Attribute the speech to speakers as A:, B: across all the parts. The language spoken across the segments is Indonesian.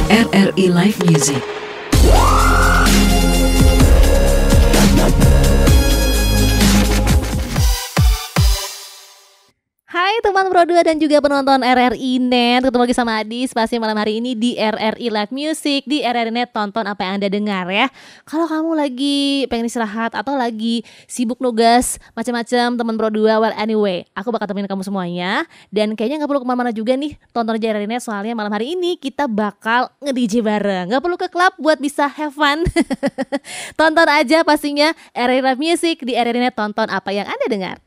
A: RRI Live Music.
B: Hai teman Pro 2 dan juga penonton RRI Net. Ketemu lagi sama Adis pasti malam hari ini di RRI Live Music. Di RRI Net, tonton apa yang Anda dengar ya. Kalau kamu lagi pengen istirahat atau lagi sibuk nugas macam-macam teman Pro 2, well anyway, aku bakal temenin kamu semuanya. Dan kayaknya gak perlu kemana-mana juga nih, tonton aja RRI Net. Soalnya malam hari ini kita bakal nge-DJ bareng. Gak perlu ke klub buat bisa have fun. Tonton aja pastinya RRI Live Music di RRI Net. Tonton apa yang Anda dengar.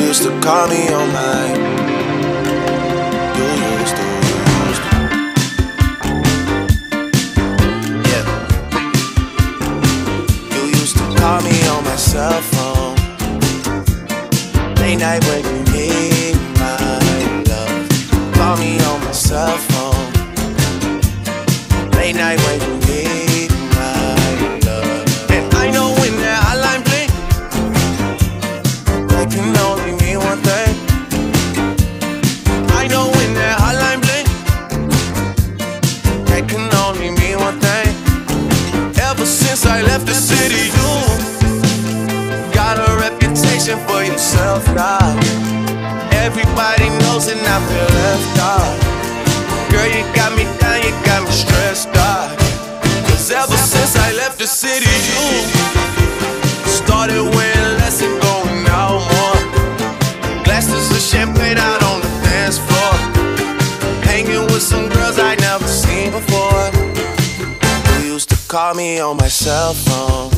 C: Used to call me on my. You used to. Yeah. You used to call me on my cell phone. Late night when you need my love. Call me on my cell phone. Late night when you need my love. And I know when that hotline bling, I can only mean one thing. I know when that hotline bling, that can only mean one thing. Ever since I left the city, you got a reputation for yourself, God. Everybody knows and I feel left out. Girl, you got me down, you got me stressed out. Cause ever since I left the city, you started wearing less and going out more. Glasses of champagne out on the dance floor. Hanging with some girls I never seen before. You used to call me on my cell phone.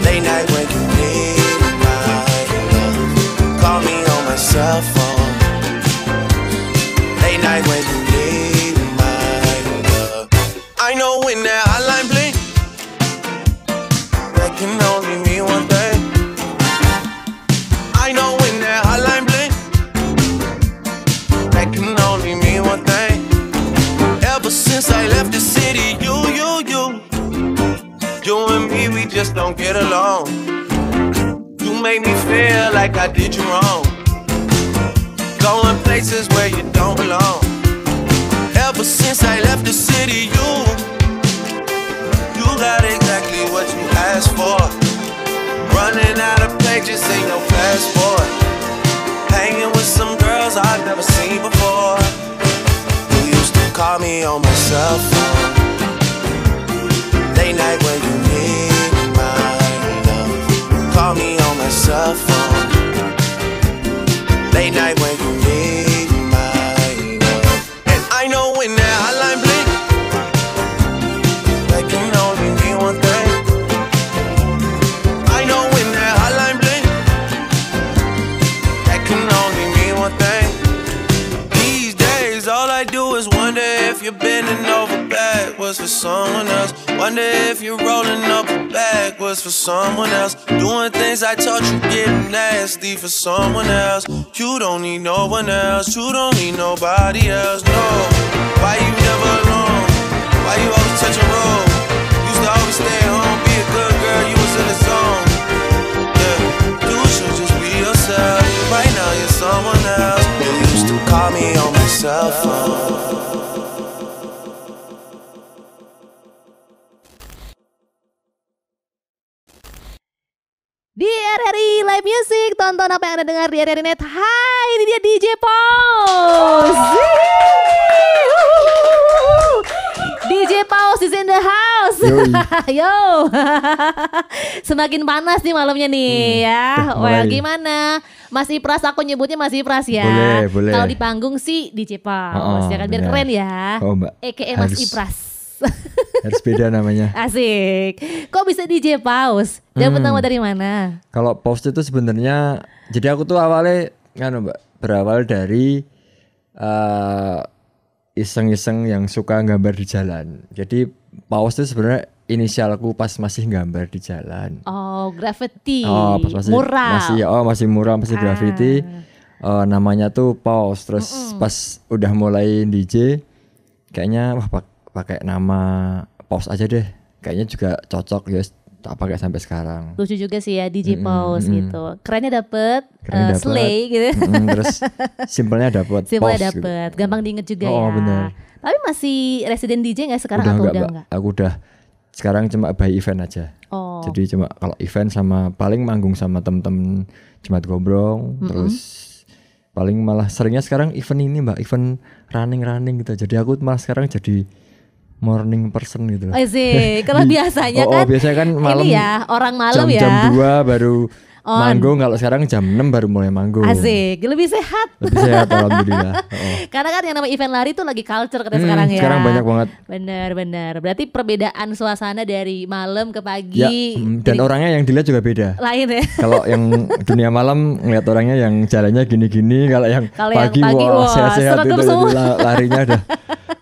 C: Late night when you need my love. Call me on my cell phone. Late night when you need my love. I know when that hotline blink, that can only mean one thing. I know when that hotline blink, that can only mean one thing. Ever since I left the city, you and me, we just don't get along. You made me feel like I did you wrong. Going places where you don't belong. Ever since I left the city, you got exactly what you asked for. Running out of pages in your passport. Hanging with some girls I've never seen before. You used to call me on my cell phone. Late night when you need my love. Call me on my cell phone. Late night when you need my love. And I know when that hotline blink, that can only mean one thing. I know when that hotline blink, that can only mean one thing. These days all I do is wonder if you're bending over backwards for someone else. Wonder if you're rolling up backwards for someone else. Doing things I taught you, getting nasty for someone else. You don't need no one else. You don't need nobody else, no. Why you never alone? Why you always touch a roll? Used to always stay home, be a good girl, you was in the zone. Yeah, you should just be yourself. Right now you're someone else. You used to call me on my cell phone.
B: Di RRI Live Music, tonton apa yang Anda dengar di RRI Net. Hai, ini dia DJ Pause. DJ Pause is in the house. Yo. Semakin panas nih malamnya nih ya. Well, gimana? Mas Ipras, aku nyebutnya Mas Ipras ya.
D: Boleh.
B: Kalau di panggung sih DJ Pause, ya kan biar keren ya.
D: Oh, Mbak.
B: AKA Mas Ipras.
D: Harus beda namanya.
B: Asik. Kok bisa DJ Pause? Dan pertama dari mana?
D: Kalau Pause itu sebenarnya, jadi aku tuh awalnya Mbak, berawal dari iseng-iseng yang suka gambar di jalan. Jadi paus itu sebenarnya inisialku pas masih gambar di jalan.
B: Oh, graffiti.
D: Oh, pas masih
B: mural.
D: masih mural, masih graffiti. Namanya tuh paus. Terus pas udah mulai DJ, kayaknya pakai nama paus aja deh. Kayaknya juga cocok ya. Tak pakai sampai sekarang.
B: Lucu juga sih ya DJ Paus gitu. Kerennya dapet, slay gitu.
D: Terus simpelnya dapet.
B: Simpelnya dapet, gitu. Gampang diinget juga ya.
D: Bener.
B: Tapi masih resident DJ nggak sekarang atau udah enggak?
D: Aku udah sekarang cuma by event aja.
B: Oh.
D: Jadi cuma kalau event sama paling manggung sama temen-temen Jumat Gombrong. Terus paling malah seringnya sekarang event ini Mbak, event running gitu. Jadi aku malah sekarang jadi morning person gitu loh.
B: Sih, kalau biasanya kan
D: biasanya kan malam
B: ini ya, orang malam
D: jam 2 baru manggung, kalau sekarang jam 6 baru mulai manggung.
B: Asik, lebih sehat.
D: Lebih sehat alhamdulillah.
B: Karena kan yang namanya event lari tuh lagi culture katanya sekarang ya.
D: Sekarang banyak banget.
B: Bener. Berarti perbedaan suasana dari malam ke pagi.
D: Ya, dan orangnya yang dilihat juga beda.
B: Lain ya.
D: Kalau yang dunia malam ngeliat orangnya yang jalannya gini-gini, kalau yang pagi wah sehat-sehat itu larinya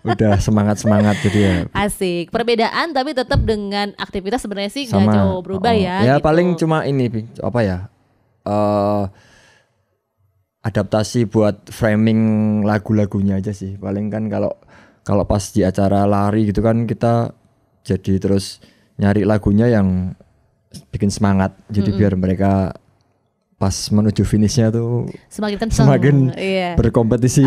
D: udah semangat jadi ya.
B: Asik. Perbedaan tapi tetap dengan aktivitas sebenarnya sih nggak jauh berubah ya.
D: Ya
B: gitu.
D: paling cuma ini apa ya? Adaptasi buat framing lagu-lagunya aja sih. Paling kan kalau pas di acara lari gitu kan kita jadi terus nyari lagunya yang bikin semangat. Jadi biar mereka pas menuju finishnya tuh semakin berkompetisi.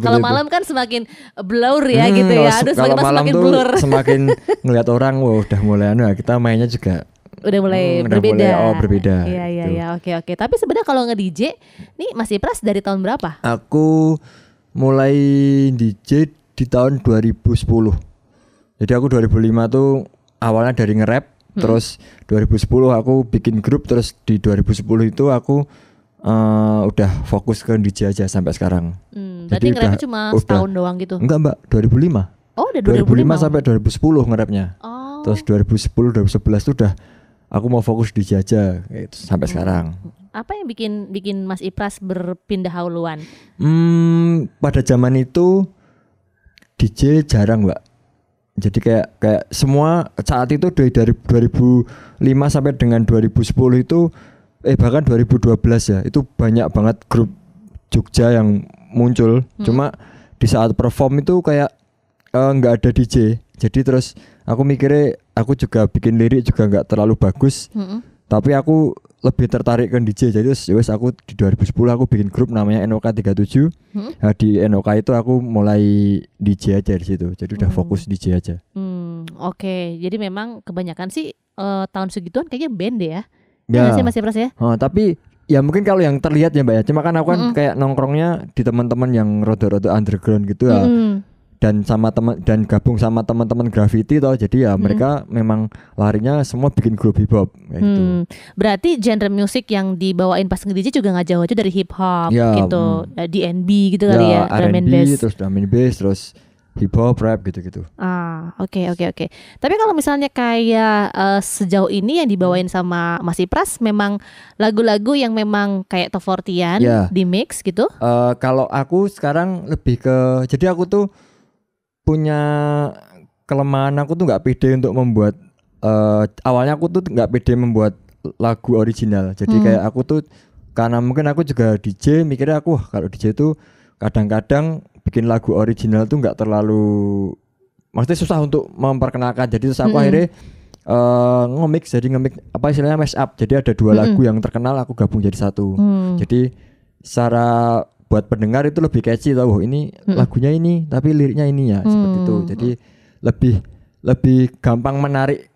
B: Kalau malam kan semakin blur ya gitu ya. Aduh,
D: kalau malam
B: semakin
D: tuh
B: blur.
D: semakin ngeliat orang, wah udah mulai kita mainnya juga
B: udah mulai berbeda.
D: Berbeda.
B: Iya, oke. Tapi sebenarnya kalau nge-DJ, nih Mas Ipras dari tahun berapa?
D: Aku mulai DJ di tahun 2010. Jadi aku 2005 tuh awalnya dari nge-rap. Terus 2010 aku bikin grup, terus di 2010 itu aku udah fokus ke DJ aja sampai sekarang.
B: Berarti nge-rapnya cuma setahun doang gitu?
D: Enggak Mbak, 2005.
B: Oh udah 2005
D: sampai 2010 nge-rapnya. Terus 2010, 2011 tuh udah aku mau fokus DJ aja gitu, sampai sekarang.
B: Apa yang bikin Mas Ipras berpindah haluan?
D: Pada zaman itu DJ jarang Mbak. Jadi kayak semua saat itu dari 2005 sampai dengan 2010 itu bahkan 2012 ya, itu banyak banget grup Jogja yang muncul. Cuma di saat perform itu kayak nggak ada DJ. Jadi terus aku mikirnya aku juga bikin lirik juga nggak terlalu bagus. Tapi aku lebih tertarik ke DJ. Jadi terus aku di 2010 aku bikin grup namanya NOK 37. Nah, di NOK itu aku mulai DJ aja di situ. Jadi udah fokus DJ aja.
B: Oke. Jadi memang kebanyakan sih tahun segituan kayaknya band deh ya.
D: Ya
B: sih Mas Ipras ya.
D: Tapi ya mungkin kalau yang terlihat ya Mbak ya. Cuma kan aku kan kayak nongkrongnya di teman-teman yang rada-rada underground gitu ya. Dan gabung sama teman-teman graffiti toh, jadi ya mereka memang larinya semua bikin grup hip hop kayak gitu.
B: Berarti genre musik yang dibawain pas nge-DJ juga nggak jauh aja dari hip hop gitu, D&B gitu kali ya,
D: R&B, terus drum and bass, terus hip hop, rap gitu-gitu.
B: Oke. Tapi kalau misalnya kayak sejauh ini yang dibawain sama Mas Ipras memang lagu-lagu yang memang kayak top 40-an di mix gitu?
D: Kalau aku sekarang lebih ke, jadi aku tuh punya kelemahan, aku tuh nggak pede untuk membuat awalnya aku tuh nggak pede membuat lagu original. Jadi kayak aku tuh karena mungkin aku juga DJ, mikirnya aku kalau DJ tuh kadang-kadang bikin lagu original tuh nggak terlalu, maksudnya susah untuk memperkenalkan. Jadi terus aku akhirnya nge-mix apa istilahnya mash up. Jadi ada dua lagu yang terkenal aku gabung jadi satu. Jadi secara buat pendengar itu lebih catchy tau, ini lagunya ini tapi liriknya ini ya, seperti itu. Jadi lebih gampang menarik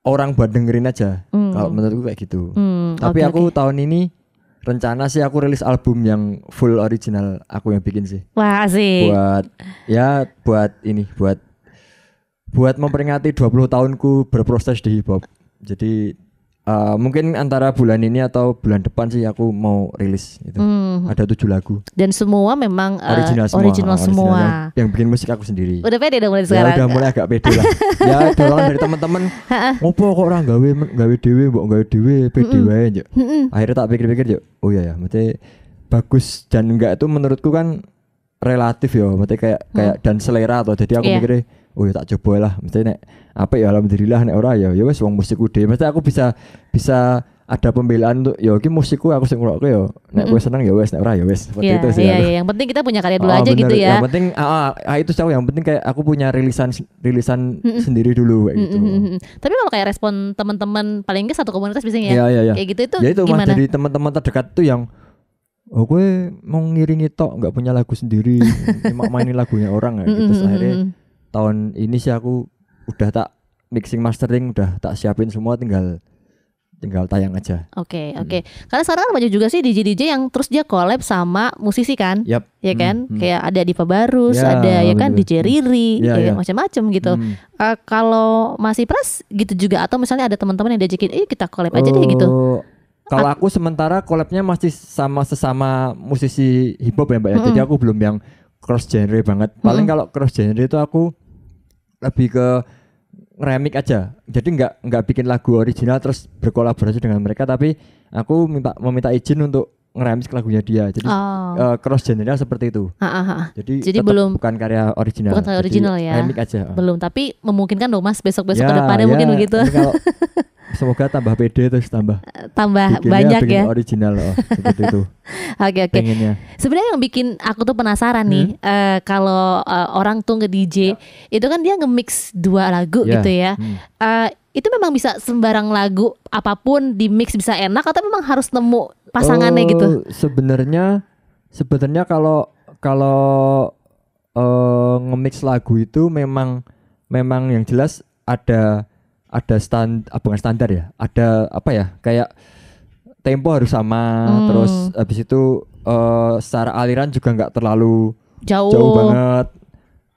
D: orang buat dengerin aja. Kalau menurutku kayak gitu. Tapi aku tahun ini rencana sih aku rilis album yang full original, aku yang bikin sih.
B: Wah sih.
D: Buat memperingati 20 tahunku berproses di hip hop. Jadi mungkin antara bulan ini atau bulan depan sih aku mau rilis itu. Ada 7 lagu.
B: Dan semua memang original semua.
D: Yang bikin musik aku sendiri.
B: Udah pede udah mulai sekarang.
D: Udah mulai agak pede lah. Ya dorongan dari teman-teman. Ngopo kok orang gawe dhewe, mbok gawe dhewe, pede wae, Juk. Akhirnya tak pikir-pikir, Juk. Oh iya ya, maksudnya bagus dan enggak itu menurutku kan relatif ya, maksudnya kayak dan selera atau jadi aku
B: Iya.
D: mikirnya oh ya tak coba lah, mesti nek apa ya alhamdulillah nek ora ya wes wong musikku dhewe, mesti aku bisa ada pembelaan untuk ya iki musikku aku sing ngrokok ya nek kowe seneng ya wes nek ora ya wes seperti
B: Iya,
D: itu sih
B: iya,
D: aku.
B: iya. Yang penting kita punya karya dulu
D: Oh,
B: aja
D: bener.
B: gitu ya.
D: Yang penting itu tahu yang penting kayak aku punya rilisan sendiri dulu kayak gitu.
B: Tapi kalau kayak respon teman-teman paling enggak satu komunitas biasanya ya.
D: Iya.
B: Kayak gitu itu
D: Ya itu mah
B: gimana?
D: dari teman-teman terdekat tuh yang oh gue mau ngiringi tok nggak punya lagu sendiri cuma mainin lagunya orang kayak gitu. Terus akhirnya tahun ini sih aku udah tak mixing mastering udah tak siapin semua tinggal tayang aja.
B: Oke. Karena sekarang kan banyak juga sih DJ yang terus dia collab sama musisi kan.
D: Yap.
B: Ya kan? Kayak ada Diva Barus,
D: Ya,
B: ada ya kan
D: bener.
B: DJ Riri,
D: Ya,
B: ya
D: ya.
B: macam-macam gitu. Kalau masih pras gitu juga atau misalnya ada teman-teman yang diajakin, kita collab aja deh gitu.
D: Kalau aku sementara collabnya masih sama sesama musisi hip hop ya Mbak ya. Jadi aku belum yang cross genre banget. Paling kalau cross genre itu aku lebih ke remix aja. Jadi nggak bikin lagu original terus berkolaborasi dengan mereka, tapi aku meminta izin untuk ngeremix lagunya dia. Jadi cross genre seperti itu. Jadi
B: Jadi
D: tetap
B: belum
D: bukan karya original.
B: bukan karya
D: Jadi
B: original ya.
D: Remix aja.
B: Belum, tapi memungkinkan dong Mas besok-besok
D: Ya,
B: ke depannya
D: ya.
B: mungkin begitu.
D: Ini kalau semoga tambah pede terus tambah
B: Tambah
D: bikinnya
B: banyak
D: bikin
B: ya.
D: original seperti itu.
B: Oke.
D: Pengennya.
B: Sebenarnya yang bikin aku tuh penasaran nih, kalau orang tuh nge-DJ itu kan dia nge-mix 2 lagu
D: Ya.
B: gitu ya. Itu memang bisa sembarang lagu apapun di mix bisa enak atau memang harus nemu pasangannya gitu?
D: Sebenarnya kalau nge-mix lagu itu memang yang jelas ada bukan standar ya. Ada apa ya? Kayak tempo harus sama, terus habis itu secara aliran juga nggak terlalu jauh banget.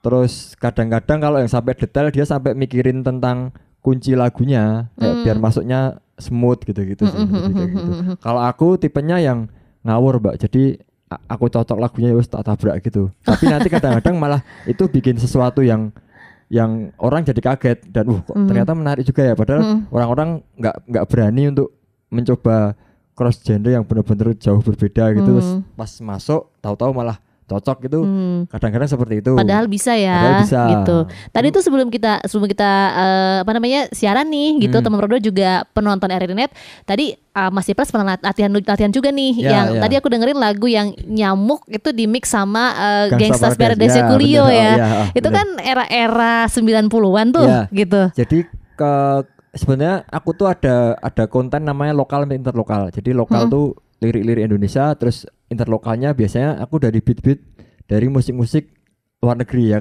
D: Terus kadang-kadang kalau yang sampai detail dia sampai mikirin tentang kunci lagunya kayak biar masuknya smooth gitu-gitu sih. Kayak gitu. Kalau aku tipenya yang ngawur Mbak. Jadi aku cocok lagunya wis tak tabrak gitu. Tapi nanti kadang-kadang malah itu bikin sesuatu yang orang jadi kaget dan kok ternyata menarik juga ya, padahal orang-orang nggak berani untuk mencoba cross genre yang benar-benar jauh berbeda gitu. Terus pas masuk tahu-tahu malah cocok gitu. Kadang-kadang seperti itu.
B: Padahal bisa ya.
D: Padahal bisa.
B: Gitu. Tadi tuh sebelum kita siaran nih gitu, teman berdua juga penonton RRI Net. Tadi Mas Ipras pernah latihan juga nih yang tadi aku dengerin lagu yang Nyamuk itu di mix sama Gangsta's Paradise Coolio ya. Itu kan era-era 90-an tuh gitu.
D: Jadi sebenarnya aku tuh ada konten namanya lokal dan interlokal. Jadi lokal tuh lirik-lirik Indonesia, terus interlokalnya biasanya aku dari beat-beat dari musik-musik luar negeri ya,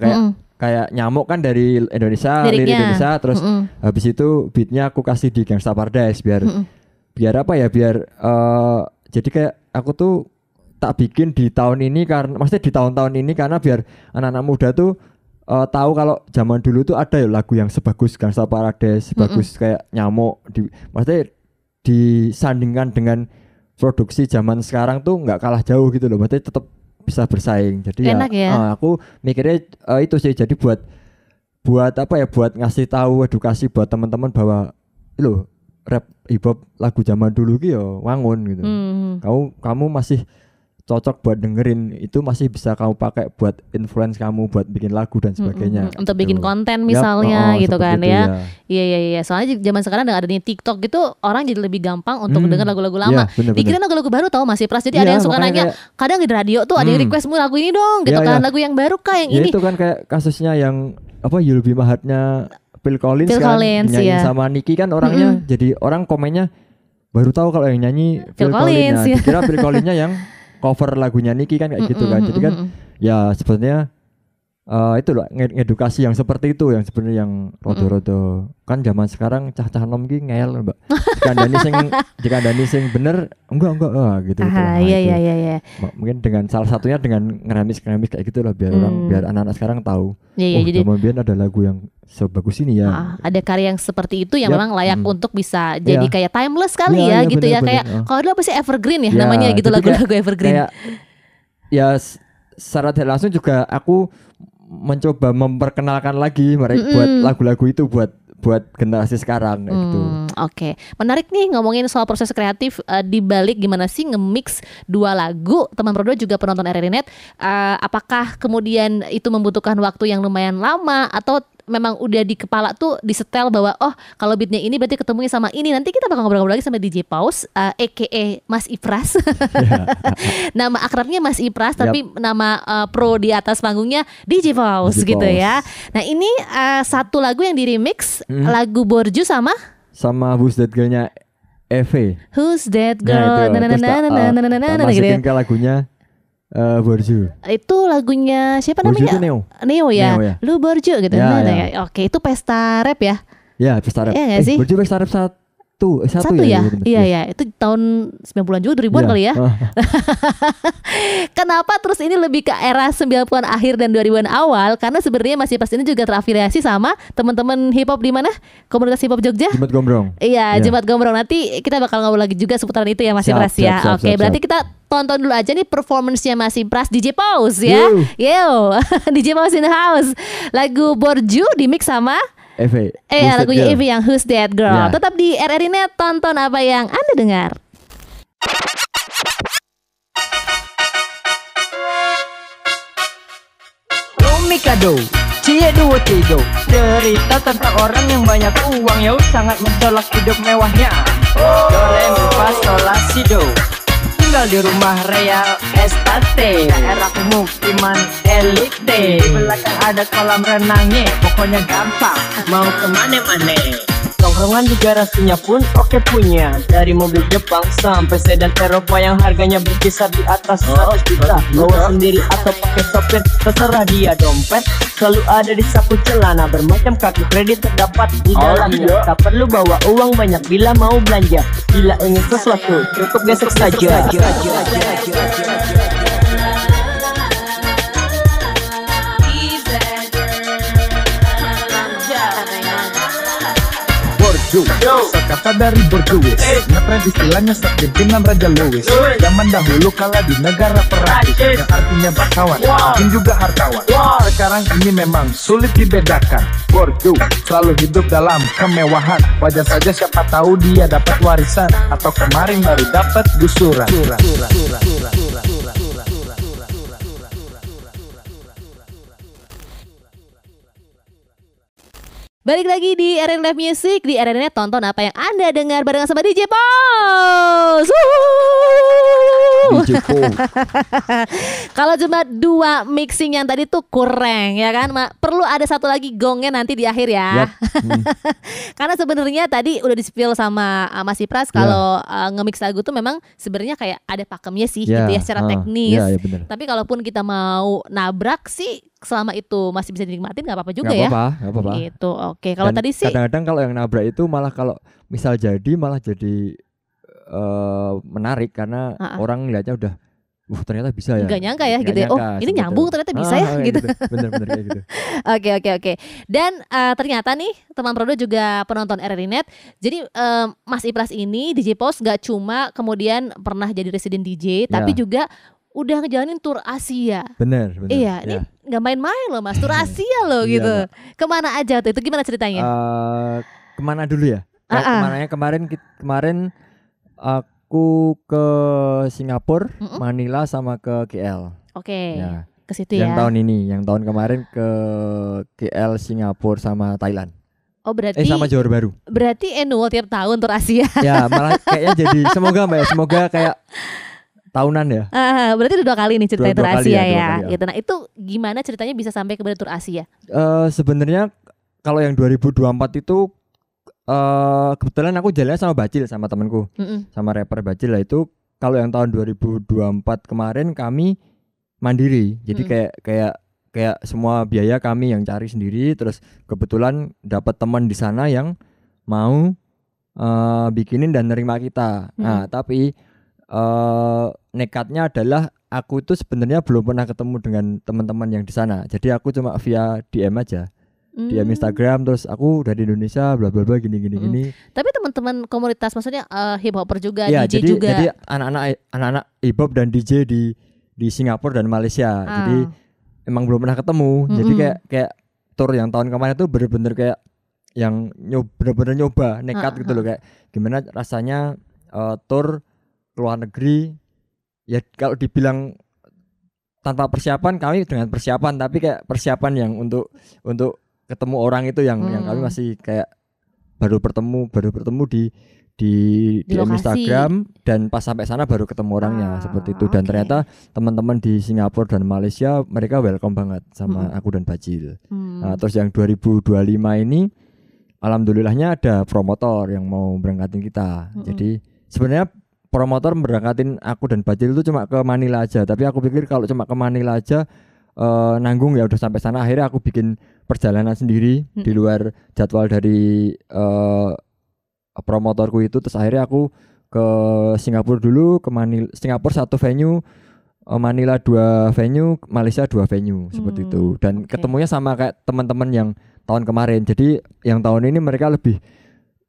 D: kayak Nyamuk kan dari Indonesia, lirik Indonesia, terus habis itu beatnya aku kasih di Gangsta Paradise biar apa ya, biar jadi kayak aku tuh tak bikin di tahun ini karena maksudnya di tahun-tahun ini karena biar anak-anak muda tuh tahu kalau zaman dulu tuh ada ya lagu yang sebagus Gangsta Paradise, sebagus kayak Nyamuk, maksudnya disandingkan dengan produksi zaman sekarang tuh nggak kalah jauh gitu loh, berarti tetap bisa bersaing. Jadi
B: enak ya.
D: Aku mikirnya itu sih, jadi buat apa ya, buat ngasih tahu edukasi buat teman-teman bahwa loh rap hip hop lagu zaman dulu gitu ya wangun gitu. Kamu masih cocok buat dengerin, itu masih bisa kamu pakai buat influence kamu buat bikin lagu dan sebagainya.
B: Untuk
D: gitu.
B: bikin konten misalnya gitu kan
D: itu,
B: ya. Iya. Soalnya zaman sekarang ada nih TikTok gitu, orang jadi lebih gampang untuk denger lagu-lagu lama. Dikira lagu-lagu baru tau Mas Ipras. Jadi ada yang suka nanya, kadang di radio tuh ada yang requestmu lagu ini dong gitu kan, lagu yang baru kah yang
D: ya,
B: ini.
D: Itu kan kayak kasusnya yang apa You'll Be My Heart-nya Phil Collins kan nyanyi sama Nicki kan, orangnya jadi orang komennya baru tahu kalau yang nyanyi Phil Collins. Dikira Phil Collins-nya yang cover lagunya Nicki kan kayak gitu kan. Jadi kan ya sebenarnya itu loh ngedukasi yang seperti itu yang sebenarnya yang rodo-rodo kan zaman sekarang cah-cah nom ki ngeyel Mbak. Jika Dani sing bener enggak gitu.
B: Iya.
D: Mungkin dengan salah satunya dengan ngeremis kayak gitu lah biar biar anak-anak sekarang tahu.
B: Iya, jadi
D: zaman biyen ada lagu yang sebagus ini ya.
B: Ada karya yang seperti itu yang memang layak untuk bisa jadi kayak timeless kali ya gitu ya. Kayak kalau dulu apa sih evergreen ya namanya gitu, lagu-lagu evergreen.
D: Kayak ya secara tidak langsung juga aku mencoba memperkenalkan lagi mereka buat lagu-lagu itu buat buat generasi sekarang kayak gitu.
B: Oke, menarik nih ngomongin soal proses kreatif di balik gimana sih nge-mix dua lagu. Teman Prodo juga penonton RRI Net, apakah kemudian itu membutuhkan waktu yang lumayan lama atau memang udah di kepala tuh disetel bahwa oh kalau beatnya ini berarti ketemunya sama ini. Nanti kita bakal ngobrol-ngobrol lagi sama DJ Paus, aka Mas Ipras. Nama akrabnya Mas Ipras, tapi nama pro di atas panggungnya DJ Paus
D: DJ
B: gitu
D: Paus.
B: ya. Nah ini satu lagu yang di remix, lagu Borju sama
D: Who's That Girl-nya Eve.
B: Who's That
D: Nah,
B: Girl?
D: itu. Terus tak
B: Gitu ya.
D: masukin ke lagunya Borju.
B: Itu lagunya siapa
D: Borju
B: namanya?
D: itu Neo.
B: Neo ya.
D: Neo ya.
B: Lu Borju gitu.
D: Ya,
B: Nah,
D: ya.
B: ya. Oke, itu pesta rap ya?
D: Ya, pesta rap.
B: Iya nggak sih?
D: Borju pesta rap satu
B: Satu ya?
D: bener.
B: Iya ya. Itu tahun 90-an juga 2000-an kali ya. Kenapa terus ini lebih ke era 90-an akhir dan 2000-an awal? Karena sebenarnya masih pas ini juga terafiliasi sama teman-teman hip hop di mana? Komunitas hip hop Jogja?
D: Jumat Gombrong.
B: Iya,
D: Iya.
B: Jumat Gombrong. Nanti kita bakal ngobrol lagi juga seputaran itu ya Mas
D: Siap,
B: Ipras ya.
D: siap,
B: Oke,
D: siap,
B: berarti
D: siap.
B: kita tonton dulu aja nih performance-nya Mas Ipras DJ Paus ya.
D: Yo.
B: DJ Paus in the house. Lagu Borju di mix sama
D: Eve. Who's That
B: lagunya
D: Girl?
B: Ivy yang Who's That Girl.
D: Ya.
B: Tetap di RRI Net, tonton apa yang Anda dengar.
A: Mikado, Cie Duo Tigo. Cerita tentang orang yang banyak uang ya sangat mencolok hidup mewahnya. Do re mi fa sol la si do. Tinggal di rumah Real Estate, daerah pemukiman elite. Di belakang ada kolam renangnya, pokoknya gampang mau kemana-mana. Tongkrongan di garasinya pun oke punya. Dari mobil Jepang sampai sedan Eropa yang harganya berkisar di atas 100 juta. Bawa sendiri atau pakai sopir, terserah dia. Dompet selalu ada di saku celana. Bermacam kartu kredit terdapat di dalamnya. Tak perlu bawa uang banyak bila mau belanja. Bila ingin sesuatu cukup gesek saja.
E: Borju, sekata dari Borjuis. Ngetren istilahnya saat pimpinan Raja Louis. Zaman dahulu kala di negara Perancis, yang artinya bangsawan, mungkin juga hartawan. Sekarang ini memang sulit dibedakan. Borju selalu hidup dalam kemewahan. Wajar saja siapa tahu dia dapat warisan atau kemarin baru dapat gusuran.
B: Balik lagi di RRI Live Music, di RRI Net, tonton apa yang Anda dengar barengan sama DJ Paus.
D: DJ Paus.
B: Kalau cuma 2 mixing yang tadi tuh kurang ya kan, perlu ada satu lagi gongnya nanti di akhir ya.
D: Yap.
B: Karena sebenarnya tadi udah di-spill sama Mas Ipras kalau nge-mix lagu tuh memang sebenarnya kayak ada pakemnya sih
D: Ya,
B: gitu ya secara teknis.
D: ya bener.
B: Tapi kalaupun kita mau nabrak sih selama itu masih bisa dinikmatin nggak apa-apa juga
D: Nggak
B: ya.
D: apa-apa.
B: Gitu. Oke, kalau
D: Dan
B: tadi sih
D: kadang-kadang kalau yang nabrak itu malah kalau misal jadi malah jadi menarik karena orang ngeliatnya udah ternyata bisa ya.
B: nggak nyangka ya
D: Nggak
B: gitu ya. Oh,
D: nyangka,
B: ini
D: seperti
B: nyambung
D: itu.
B: ternyata bisa ya
D: kayak
B: gitu.
D: Bener-bener kayak gitu.
B: Oke. Dan ternyata nih teman Prodo juga penonton RRI Net. Jadi Mas Ipras ini DJ Paus nggak cuma kemudian pernah jadi resident DJ, tapi juga udah ngejalanin tour Asia.
D: Bener.
B: Iya, ini nggak main-main loh Mas, tour Asia loh
D: Iya,
B: gitu. Kemana aja tuh? Itu gimana ceritanya?
D: Kemana dulu ya? Kemananya kemarin aku ke Singapura, Manila sama ke KL.
B: Oke,
D: Ya.
B: ke situ
D: Yang
B: ya.
D: tahun ini, yang tahun kemarin ke KL, Singapura sama Thailand.
B: Oh berarti
D: Sama Johor Baru.
B: berarti annual tiap tahun tour Asia.
D: Ya malah kayaknya jadi semoga Mbak ya, semoga kayak tahunan ya.
B: Berarti udah 2 kali nih ceritanya
D: Dua
B: tour
D: kali
B: Asia
D: ya, 2
B: ya.
D: kali ya.
B: Gitu. Nah itu gimana ceritanya bisa sampai ke tour Asia?
D: Sebenarnya kalau yang 2024 itu kebetulan aku jalannya sama Bacil sama temanku, sama rapper Bacil lah itu. Kalau yang tahun 2024 kemarin kami mandiri, jadi kayak semua biaya kami yang cari sendiri. Terus kebetulan dapat teman di sana yang mau bikinin dan nerima kita. Nah tapi nekatnya adalah aku itu sebenarnya belum pernah ketemu dengan teman-teman yang di sana. Jadi aku cuma via DM aja. DM Instagram, terus aku dari Indonesia bla bla bla gini.
B: Tapi teman-teman komunitas maksudnya hip hopper juga,
D: Ya,
B: DJ
D: jadi
B: juga.
D: jadi anak-anak hip hop dan DJ di Singapura dan Malaysia. Jadi emang belum pernah ketemu. Jadi kayak tour yang tahun kemarin itu bener-bener kayak bener-bener nyoba nekat gitu loh, kayak gimana rasanya tour ke luar negeri. Ya kalau dibilang tanpa persiapan, kami dengan persiapan, tapi kayak persiapan yang untuk ketemu orang itu yang kami masih kayak baru bertemu di Instagram, dan pas sampai sana baru ketemu orangnya seperti itu. Dan ternyata teman-teman di Singapura dan Malaysia mereka welcome banget sama aku dan Bajil. Nah, terus yang 2025 ini alhamdulillahnya ada promotor yang mau berangkatin kita. Jadi sebenarnya promotor berangkatin aku dan Bajil itu cuma ke Manila aja, tapi aku pikir kalau cuma ke Manila aja nanggung ya udah sampai sana. Akhirnya aku bikin perjalanan sendiri di luar jadwal dari promotorku itu. Terus akhirnya aku ke Singapura dulu, ke Singapura 1 venue, Manila 2 venue, Malaysia 2 venue seperti itu. Dan ketemunya sama kayak teman-teman yang tahun kemarin. Jadi yang tahun ini mereka lebih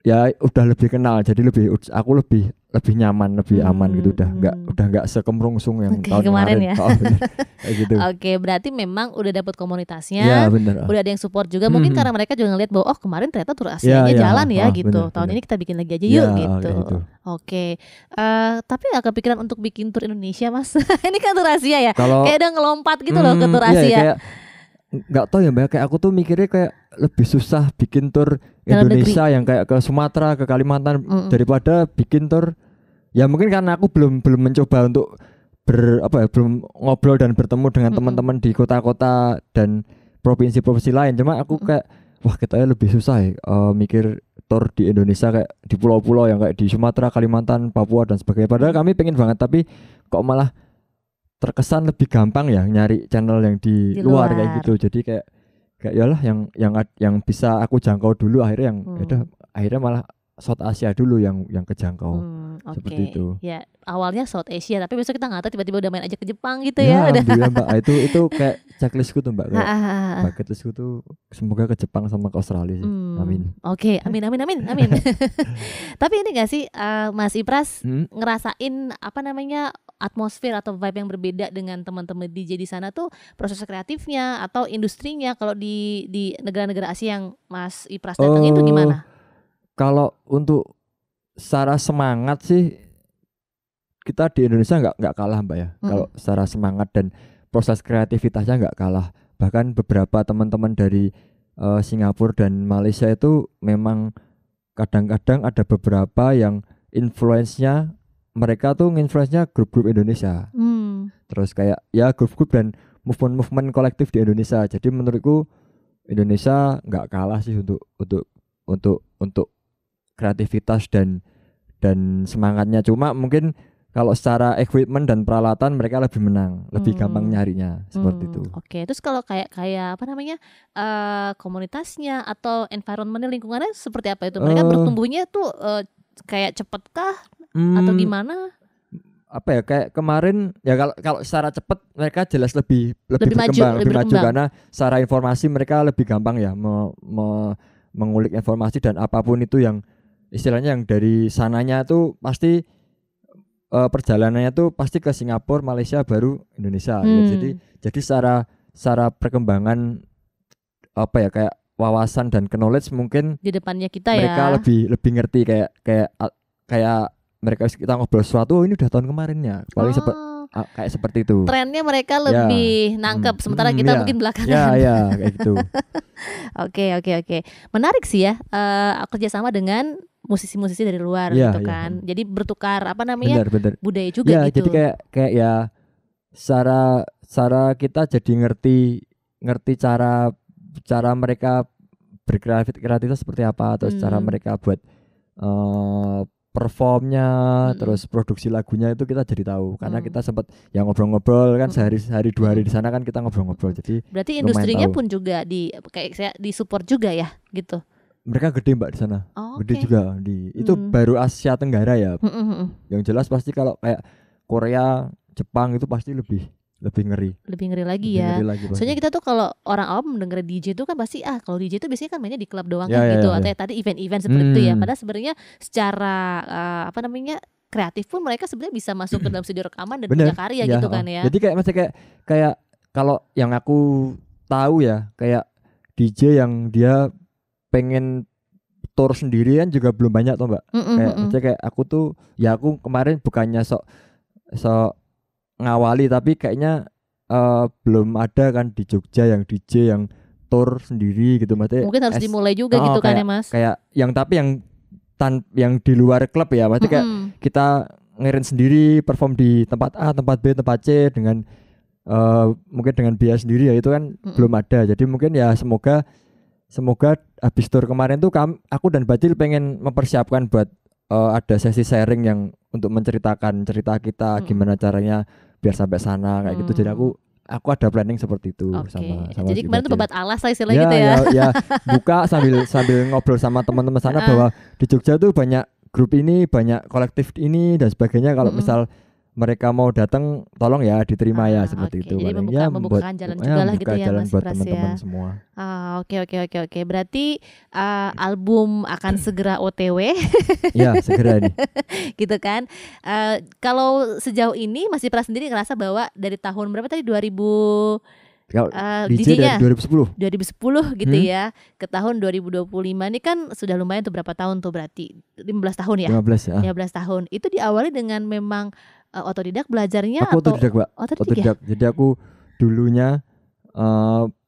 D: ya udah lebih kenal, jadi aku lebih nyaman, lebih aman gitu, udah nggak sekemrungsung yang tahun kemarin
B: ya.
D: Kayak gitu.
B: Oke, berarti memang udah dapet komunitasnya,
D: ya, bener.
B: udah ada yang support juga. Mungkin karena mereka juga ngeliat bahwa kemarin ternyata tur Asianya jalan ya gitu.
D: Bener,
B: Tahun ini kita bikin lagi aja
D: ya,
B: yuk gitu.
D: Gitu.
B: Oke, tapi gak kepikiran untuk bikin tur Indonesia, Mas? Ini kan tur Asia ya, kayak udah ngelompat gitu loh ke tur Asia.
D: Kayak nggak tahu ya Mbak, kayak aku tuh mikirnya kayak lebih susah bikin tur Indonesia yang kayak ke Sumatera, ke Kalimantan daripada bikin tur. Ya mungkin karena aku belum mencoba untuk belum ngobrol dan bertemu dengan teman-teman di kota-kota dan provinsi-provinsi lain. Cuma aku kayak wah kayaknya lebih susah ya mikir tur di Indonesia kayak di pulau-pulau yang kayak di Sumatera, Kalimantan, Papua dan sebagainya. Padahal kami pengen banget, tapi kok malah terkesan lebih gampang ya nyari channel yang di luar kayak gitu. Jadi kayak yalah yang bisa aku jangkau dulu, akhirnya akhirnya malah South Asia dulu yang kejangkau. Seperti itu.
B: Ya, awalnya South Asia, tapi besok kita nggak tahu tiba-tiba udah main aja ke Jepang gitu ya.
D: Alhamdulillah Mbak. Itu kayak checklistku tuh Mbak. Bucket listku tuh semoga ke Jepang sama ke Australia sih. Amin.
B: Oke, amin. Tapi ini nggak sih Mas Ipras ngerasain apa namanya atmosfer atau vibe yang berbeda dengan teman-teman DJ di sana tuh, proses kreatifnya atau industrinya kalau di negara-negara Asia yang Mas Ipras datang itu gimana?
D: Kalau untuk secara semangat sih kita di Indonesia nggak kalah Mbak ya. Kalau secara semangat dan proses kreativitasnya nggak kalah. Bahkan beberapa teman-teman dari Singapura dan Malaysia itu memang kadang-kadang ada beberapa yang influence-nya, mereka tuh nginfluence-nya grup-grup Indonesia. Terus kayak ya grup-grup dan movement kolektif di Indonesia. Jadi menurutku Indonesia nggak kalah sih untuk kreativitas dan semangatnya. Cuma mungkin kalau secara equipment dan peralatan mereka lebih menang, lebih gampang nyarinya seperti itu.
B: Oke, terus kalau kayak apa namanya komunitasnya atau environment lingkungannya seperti apa itu? Mereka bertumbuhnya tuh kayak cepetkah atau gimana?
D: Apa ya, kayak kemarin ya kalau secara cepat mereka jelas lebih berkembang, lebih maju karena secara informasi mereka lebih gampang ya mengulik informasi, dan apapun itu yang istilahnya yang dari sananya tuh pasti perjalanannya tuh pasti ke Singapura, Malaysia baru Indonesia. Ya, jadi secara perkembangan apa ya, kayak wawasan dan knowledge mungkin
B: di depannya kita
D: mereka lebih ngerti, kayak mereka kita ngobrol sesuatu, ini udah tahun kemarin ya, paling kayak seperti itu.
B: Trennya mereka lebih nangkep, sementara kita mungkin belakangan.
D: Ya kayak gitu.
B: Oke. Menarik sih ya, kerjasama dengan musisi-musisi dari luar gitu kan. Jadi bertukar apa namanya
D: bener.
B: budaya juga gitu.
D: Jadi kayak ya secara kita jadi ngerti cara mereka berkreativitas seperti apa, atau cara mereka buat performnya, terus produksi lagunya itu kita jadi tahu karena kita sempat yang ngobrol-ngobrol kan sehari 2 hari di sana kan kita ngobrol-ngobrol. Jadi
B: berarti industrinya pun juga kayak saya di support juga ya gitu.
D: Mereka gede Mbak di sana. Gede juga itu baru Asia Tenggara ya. Yang jelas pasti kalau kayak Korea, Jepang itu pasti lebih ngeri.
B: Lebih ngeri lagi ya. Soalnya kita tuh kalau orang awam mendengar DJ itu kan pasti kalau DJ itu biasanya kan mainnya di klub doang gitu. Atau tadi event-event seperti itu ya. Padahal sebenarnya secara apa namanya kreatif pun mereka sebenarnya bisa masuk ke dalam studio rekaman dan punya karya gitu kan ya.
D: Jadi kayak kalau yang aku tahu ya, kayak DJ yang dia pengen tour sendiri kan juga belum banyak toh Mbak. Kayak maksudnya kayak aku tuh ya aku kemarin bukannya sok ngawali tapi kayaknya belum ada kan di Jogja yang DJ yang tour sendiri gitu maksudnya.
B: Mungkin harus dimulai juga gitu kan ya Mas.
D: Kayak yang di luar klub ya maksudnya kayak kita ngirim sendiri perform di tempat A, tempat B, tempat C dengan mungkin dengan biaya sendiri ya itu kan belum ada. Jadi mungkin ya semoga habis tour kemarin tuh aku dan Bacil pengen mempersiapkan buat ada sesi sharing yang untuk menceritakan cerita kita gimana caranya biar sampai sana kayak gitu. Jadi aku ada planning seperti itu sama
B: jadi
D: si
B: kemarin tuh
D: Bacil.
B: babat alas lah istilahnya gitu ya.
D: Ya buka sambil ngobrol sama teman-teman sana bahwa di Jogja tuh banyak grup ini, banyak kolektif ini dan sebagainya. Kalau misal mereka mau datang tolong ya diterima ya seperti itu.
B: Jadi membukakan jalan juga lah gitu ya Mas
D: buat
B: Pras
D: teman-teman
B: ya.
D: semua.
B: Oke. Berarti album akan segera OTW
D: Ya segera ini.
B: gitu kan. Kalau sejauh ini Mas Pras sendiri ngerasa bahwa dari tahun berapa tadi 2000
D: Kalau DJ
B: DJ-nya
D: dari 2010
B: gitu ya ke tahun 2025 ini kan sudah lumayan tuh berapa tahun tuh berarti 15 tahun ya
D: 15 ya.
B: 15 tahun itu diawali dengan memang otodidak belajarnya
D: Aku
B: atau
D: otodidak Mbak.
B: otodidak ya?
D: Jadi aku dulunya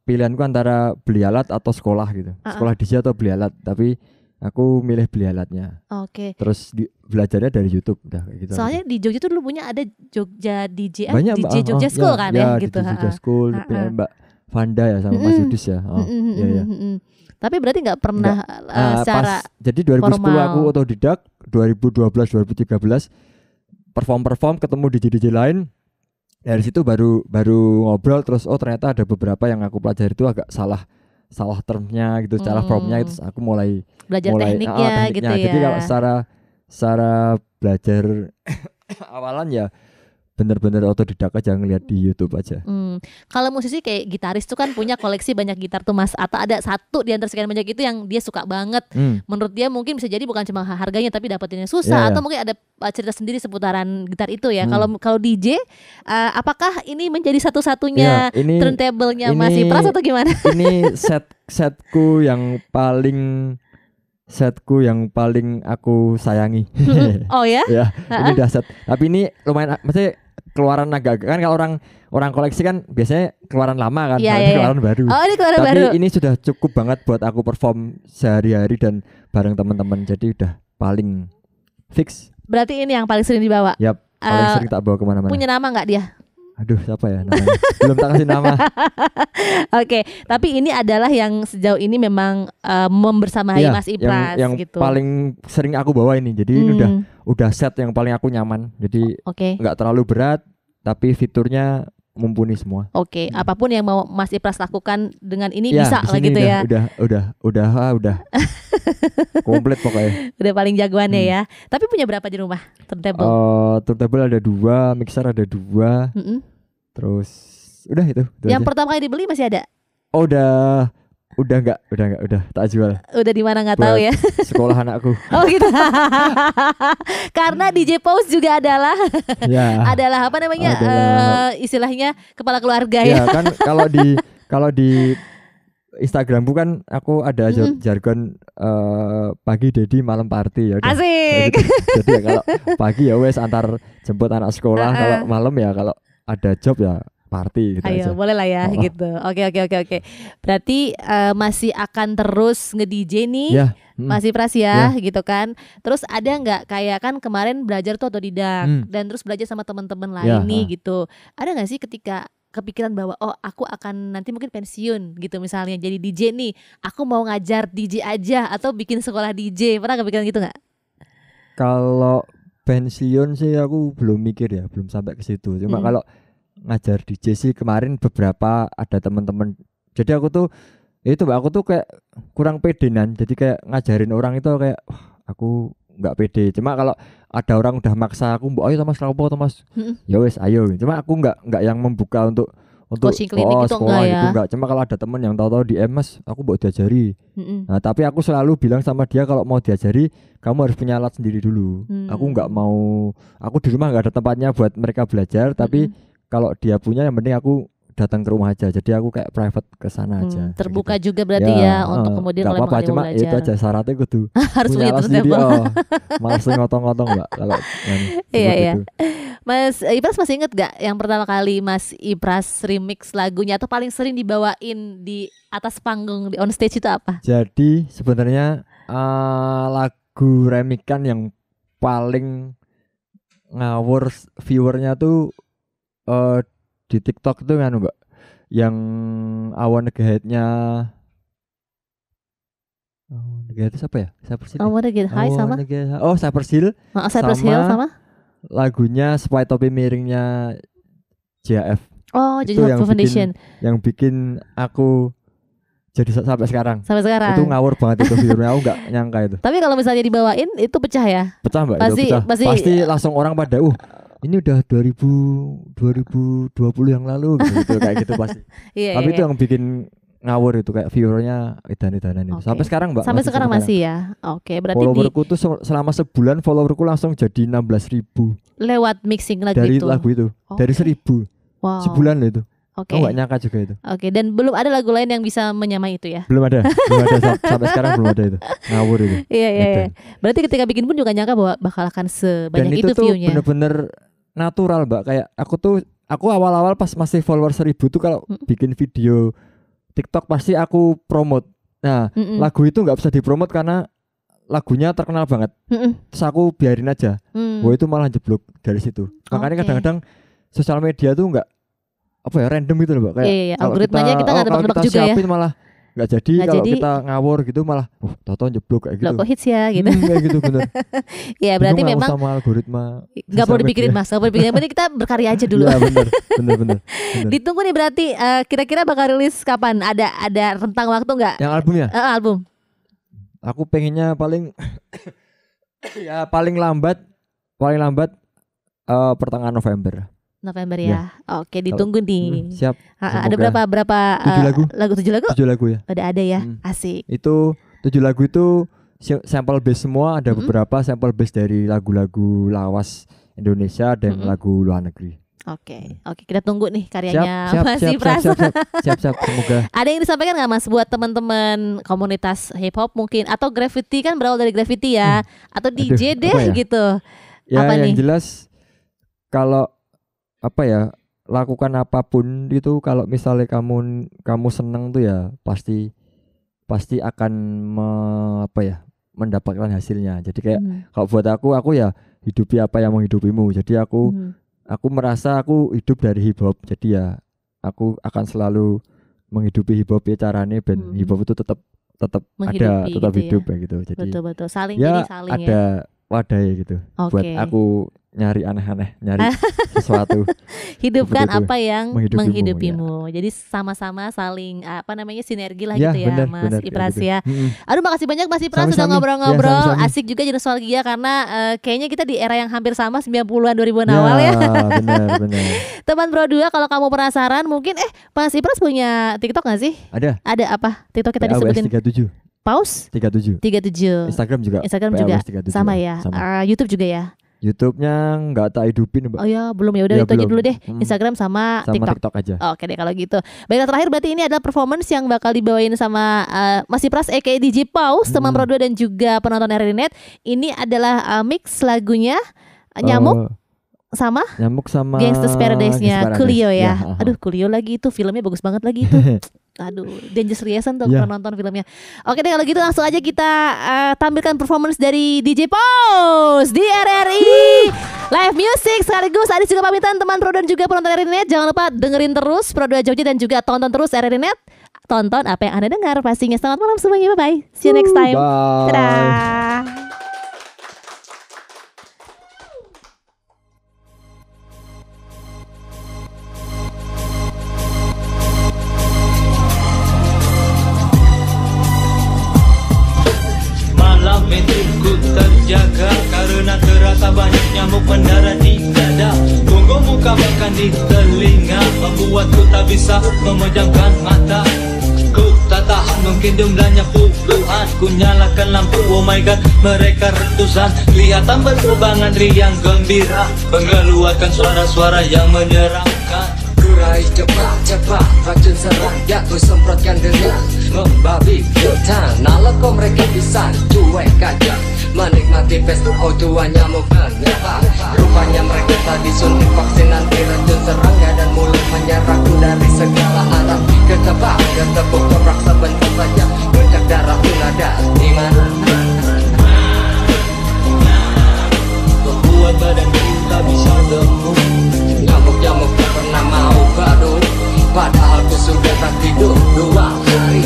D: pilihanku antara beli alat atau sekolah gitu. Sekolah DJ atau beli alat, tapi aku milih beli alatnya.
B: Oke.
D: Terus belajarnya dari YouTube udah kayak gitu.
B: Soalnya di Jogja tuh dulu punya ada Jogja DJ,
D: banyak
B: DJ Jogja School kan ya gitu.
D: DJ Jogja School, punya Mbak Vanda ya sama Mas Yudis ya.
B: Tapi berarti nggak pernah secara
D: jadi 2010
B: formal.
D: aku otodidak, 2012 2013 perform ketemu DJ lain. Dari situ baru ngobrol terus ternyata ada beberapa yang aku pelajari itu agak salah termnya gitu, cara formnya itu aku mulai
B: belajar tekniknya gitu ya.
D: Jadi kalau secara belajar awalan ya bener-bener otodidak aja ngeliat di YouTube aja.
B: Kalau musisi kayak gitaris tuh kan punya koleksi banyak gitar tuh Mas, atau ada satu di antara sekian banyak itu yang dia suka banget. Menurut dia mungkin bisa jadi bukan cuma harganya tapi dapetinnya susah atau mungkin ada cerita sendiri seputaran gitar itu ya. Kalau DJ apakah ini menjadi satu-satunya turntable-nya Mas Pras atau gimana?
D: Ini setku yang paling aku sayangi.
B: Oh ya?
D: Ya, ini udah set. Tapi ini lumayan, maksudnya keluaran agak kan kalau orang koleksi kan biasanya keluaran lama kan, keluaran baru.
B: Oh, ini keluaran
D: tapi
B: baru.
D: Ini sudah cukup banget buat aku perform sehari-hari dan bareng teman-teman. Jadi udah paling fix.
B: Berarti ini yang paling sering dibawa.
D: Yap, paling sering tak bawa kemana-mana.
B: Punya nama nggak dia?
D: Aduh, siapa ya namanya? Belum tak kasih nama.
B: Oke, tapi ini adalah yang sejauh ini memang membersamai Mas Ipras
D: yang
B: gitu.
D: paling sering aku bawa ini. Jadi ini udah set yang paling aku nyaman. Jadi nggak terlalu berat, tapi fiturnya mumpuni semua.
B: Oke, apapun yang mau Mas Ipras lakukan dengan ini bisa lah gitu ya.
D: Udah komplit pokoknya.
B: Udah paling jagoannya ya. Tapi punya berapa di rumah turntable?
D: Turntable ada 2, mixer ada 2. Terus udah itu
B: yang
D: aja.
B: pertama kali dibeli masih ada?
D: Oh udah enggak tak jual.
B: Udah di mana nggak tahu ya.
D: Sekolah anakku.
B: Oh gitu. Karena DJ Pause juga adalah adalah apa namanya istilahnya kepala keluarga ya.
D: Ya kan kalau di Instagram bukan aku ada jargon pagi Dedi malam party ya.
B: Asik.
D: Jadi ya kalau pagi ya wes antar jemput anak sekolah, kalau malam ya kalau ada job ya party gitu.
B: Ayo,
D: aja.
B: boleh lah ya gitu. Oke. Berarti masih akan terus nge-DJ nih. Masih Pras ya gitu kan. Terus ada nggak kayak kan kemarin belajar tuh otodidak dan terus belajar sama teman-teman lain nih gitu. Ada nggak sih ketika kepikiran bahwa aku akan nanti mungkin pensiun gitu misalnya jadi DJ nih, aku mau ngajar DJ aja atau bikin sekolah DJ, pernah kepikiran gitu nggak?
D: Kalau pensiun sih aku belum mikir ya, belum sampai ke situ. Cuma kalau ngajar DJ sih kemarin beberapa ada teman-teman. Jadi aku tuh kayak kurang pedenan. Jadi kayak ngajarin orang itu kayak aku nggak pede. Cuma kalau ada orang udah maksa aku, ayo Mas rapo Mas. Ya wes ayo. Cuma aku nggak yang membuka untuk
B: coaching klinik itu
D: sekolah
B: enggak ya.
D: Itu enggak. Cuma kalau ada teman yang tahu-tahu DM Mas, aku mau diajari. Nah, tapi aku selalu bilang sama dia kalau mau diajari, kamu harus punya alat sendiri dulu. Aku di rumah nggak ada tempatnya buat mereka belajar, tapi kalau dia punya yang penting aku datang ke rumah aja. Jadi aku kayak private ke sana aja. kayak
B: Terbuka
D: gitu.
B: juga berarti ya untuk kemudian
D: nggak
B: kalau
D: apa-apa,
B: emang ada
D: cuma
B: mau
D: itu
B: belajar.
D: aja syaratnya kudu
B: Harus
D: punya
B: punya
D: alas sendiri.
B: turntable.
D: Males ngotong-ngotong Mbak kalau
B: Iya,
D: seperti
B: iya.
D: itu.
B: Mas Ipras masih inget gak yang pertama kali Mas Ipras remix lagunya atau paling sering dibawain di atas panggung di on stage itu apa?
D: Jadi sebenarnya lagu remikan yang paling ngawur viewernya tuh di TikTok tuh kan Mbak, yang I Wanna Get High-nya siapa ya? Cypress Hill.
B: Oh, Wanna Get High sama?
D: Cypress Hill.
B: Cypress Hill sama?
D: Lagunya Supaya Topi Miringnya JF.
B: Oh,
D: Itu
B: jadi
D: yang
B: Foundation.
D: Yang bikin aku jadi sampai sekarang.
B: Sampai sekarang.
D: Itu ngawur banget itu viewernya, aku nggak nyangka itu.
B: Tapi kalau misalnya dibawain itu pecah ya?
D: Pecah Mbak,
B: Pasti-
D: itu pecah.
B: pasti-
D: Pasti langsung orang pada ini udah 2020 yang lalu gitu kayak gitu pasti.
B: Iya.
D: Tapi
B: iya,
D: itu
B: iya.
D: yang bikin ngawur itu kayak viewernya edan-edanan itu.
B: Oke.
D: Sampai sekarang Mbak.
B: Sampai sekarang
D: sampai
B: masih ya. Oke, berarti
D: followerku tuh selama sebulan followerku langsung jadi 16.000
B: lewat mixing lagu
D: dari
B: itu.
D: lagu itu. Dari
B: Oke.
D: 1.000
B: Wow.
D: sebulan loh itu.
B: Oke.
D: Aku nggak nyangka juga itu.
B: Oke, dan belum ada lagu lain yang bisa menyamai itu ya?
D: Belum ada sampai sekarang belum ada itu. Ngawur itu.
B: Iya, iya, iya.
D: Edan.
B: Berarti ketika bikin pun juga nyangka bahwa bakal akan
D: Dan
B: sebanyak
D: itu
B: itu
D: tuh
B: view-nya.
D: bener-bener natural Mbak. Kayak aku awal-awal pas masih follower 1.000 tuh kalau bikin video TikTok pasti aku promote. Nah,
B: Mm-mm.
D: lagu itu nggak bisa dipromot karena lagunya terkenal banget.
B: Mm-mm.
D: Terus aku biarin aja. Wah, itu malah jeblok dari situ. Makanya
B: Oke.
D: kadang-kadang sosial media tuh nggak random gitu loh Mbak. Kayak
B: Iya, iya.
D: kalau
B: Algoritmanya kita nggak
D: kalau
B: tebak-tebak
D: kita
B: juga ya.
D: siapin malah nggak jadi.
B: Nggak
D: Kalau
B: jadi.
D: kita ngawur gitu malah tau-tau jeblok kayak gitu.
B: Loh, kok hits ya gitu.
D: Kayak gitu bener.
B: Ya, berarti
D: Bingung aku
B: memang
D: sama algoritma
B: nggak perlu
D: sosial
B: dipikirin
D: media.
B: Mas, nggak perlu dipikirin. Yang penting kita berkarya aja dulu.
D: Iya bener.
B: Ditunggu nih berarti kira-kira bakal rilis kapan? Ada rentang waktu nggak?
D: Yang albumnya
B: Album.
D: aku pengennya paling ya paling lambat pertengahan November.
B: November ya. Oke, ditunggu nih.
D: Siap.
B: Ada
D: Semoga.
B: berapa
D: 7 lagu.
B: lagu 7 lagu?
D: 7 lagu ya.
B: Udah ada ya.
D: Hmm.
B: Asik.
D: Itu 7 lagu itu sampel bass semua, ada beberapa sampel bass dari lagu-lagu lawas Indonesia dan lagu luar negeri.
B: Oke, kita tunggu nih karyanya Mas
D: Siap,
B: Ipras.
D: semoga.
B: Ada yang disampaikan nggak Mas buat teman-teman komunitas hip hop mungkin atau graffiti, kan berawal dari graffiti ya, atau DJ deh
D: apa ya?
B: gitu.
D: Ya
B: Apa
D: yang
B: nih?
D: jelas kalau lakukan apapun itu, kalau misalnya kamu seneng tuh ya pasti akan mendapatkan hasilnya. Jadi kayak kalau buat aku ya hidupi apa yang menghidupimu. Jadi aku merasa aku hidup dari hip hop. Jadi ya aku akan selalu menghidupi hip hop ya caranya, ben hip hop itu tetap ada,
B: Menghidupi
D: tetap
B: gitu
D: hidup
B: ya.
D: ya gitu. Jadi
B: Betul. Saling
D: ya
B: jadi saling
D: ada
B: ya.
D: wadahnya gitu. Buat
B: Oke.
D: aku nyari aneh-aneh, nyari sesuatu.
B: Hidupkan
D: Seperti itu.
B: apa yang
D: Menghidupimu,
B: menghidupimu. Jadi sama-sama saling sinergi lah
D: Ya,
B: gitu ya
D: benar,
B: Mas
D: benar,
B: Ipras
D: kayak gitu.
B: ya.
D: Mm-mm.
B: Aduh, makasih banyak Mas Ipras sudah
D: Sami-sami.
B: ngobrol-ngobrol.
D: Ya, sami-sami.
B: Asik juga jadi nostalgia karena kayaknya kita di era yang hampir sama 90-an 2000-an awal ya.
D: Benar.
B: Teman Bro 2, kalau kamu penasaran mungkin Mas Ipras punya TikTok gak sih?
D: Ada.
B: Ada apa? TikTok kita
D: PAWS
B: disebutin
D: 37.
B: Paus
D: 37.
B: 37.
D: Instagram juga.
B: Instagram
D: PAWS
B: juga
D: 37.
B: sama ya. YouTube juga ya.
D: YouTube-nya nggak tak hidupin, Mbak.
B: Oh ya, belum ya. Udah
D: Ya,
B: itu aja
D: belum.
B: dulu deh. Instagram sama TikTok.
D: aja.
B: Oke deh kalau gitu. Baiklah, terakhir berarti ini adalah performance yang bakal dibawain sama Mas Ipras aka DJ Paus, teman Pro 2 dan juga penonton RRI Net. Ini adalah mix lagunya Nyamuk sama Gangsta's Paradise-nya Coolio ya. Aduh, Coolio lagi itu filmnya bagus banget lagi itu. Aduh, Dangerous Liaison tuh pernah nonton filmnya. Oke deh kalau gitu langsung aja kita tampilkan performance dari DJ Paus di RRI Live Music. Sekaligus Adis juga pamitan teman Pro dan juga penonton RRI Net. Jangan lupa dengerin terus Pro 2 Jogja dan juga tonton terus RRI Net. Tonton apa yang Anda dengar pastinya. Selamat malam semuanya, bye-bye. See you next time.
D: Bye.
B: Dadah.
F: Malam metrikku terjaga karena terasa banyak nyamuk mendarat di dada. Bongo muka makan di telinga membuatku tak bisa memejamkan mata. Ku tak tahan mungkin jumlahnya puluhan. Ku nyalakan lampu, oh my god mereka ratusan. Kelihatan berterbangan riang gembira mengeluarkan suara-suara yang menyeramkan. Ku
G: Kurai cepat-cepat racun serangga ku semprotkan dengan membabi buta. Naleko mereka bisa cuek aja menikmati festival tua nyamuk menyerang. Rupanya mereka tadi suntik vaksin anti racun serangga dan mulai menyerangku dari segala arah. Ketebak, ketepuk, toprak sebentar saja puncak darah pun ada di mana.
F: Membuat badan kita bisa gemuk.
G: Nyamuk-nyamuk tak pernah mau baru, padahal ku sudah tak tidur 2 hari.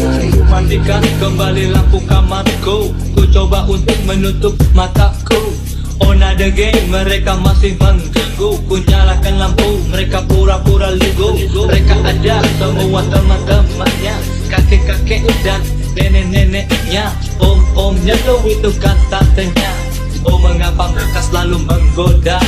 F: Mandikan kembali lampu kamarku. Ku coba untuk menutup mataku. On the game, mereka masih mengganggu. Ku nyalakan lampu, mereka pura-pura lugu. Mereka ada semua teman-temannya, kakek-kakek dan nenek-neneknya. Om-omnya lo itu kan tatenya. Oh mengapa mereka selalu menggoda?